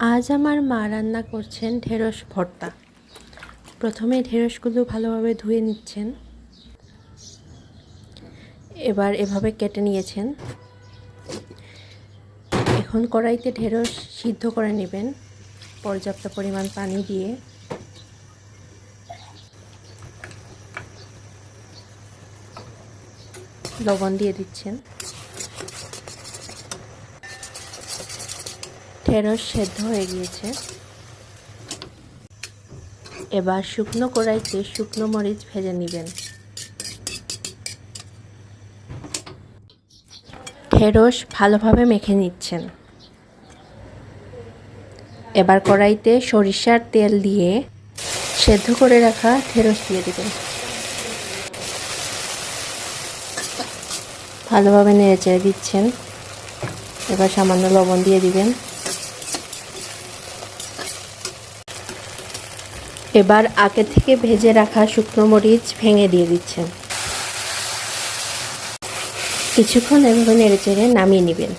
আজ আমার মা রান্না করছেন ঢেঁড়স ভর্তা। প্রথমে ঢেঁড়সগুলো ভালোভাবে ধুয়ে নিচ্ছেন, এবার এভাবে কেটে নিয়েছেন। এখন কড়াইতে ঢেঁড়স সিদ্ধ করে নেবেন পর্যাপ্ত পরিমাণ পানি দিয়ে। লবণ দিয়ে দিচ্ছেন। ঢেঁড়স সেদ্ধ হয়ে গিয়েছে। এবার শুকনো কড়াইতে শুকনো মরিচ ভেজে নেবেন। ঢেঁড়স ভালোভাবে মেখে নিচ্ছেন। এবার কড়াইতে সরিষার তেল দিয়ে সেদ্ধ করে রাখা ঢেঁড়স দিয়ে দেবেন। ভালোভাবে নেড়েচেড়ে দিচ্ছেন। এবার সামান্য লবণ দিয়ে দিবেন। এবার আগে থেকে ভেজে রাখা শুকনো মরিচ ভেঙে দিয়ে দিচ্ছেন। কিছুক্ষণ এভাবে নেড়েচেড়ে নামিয়ে নেবেন।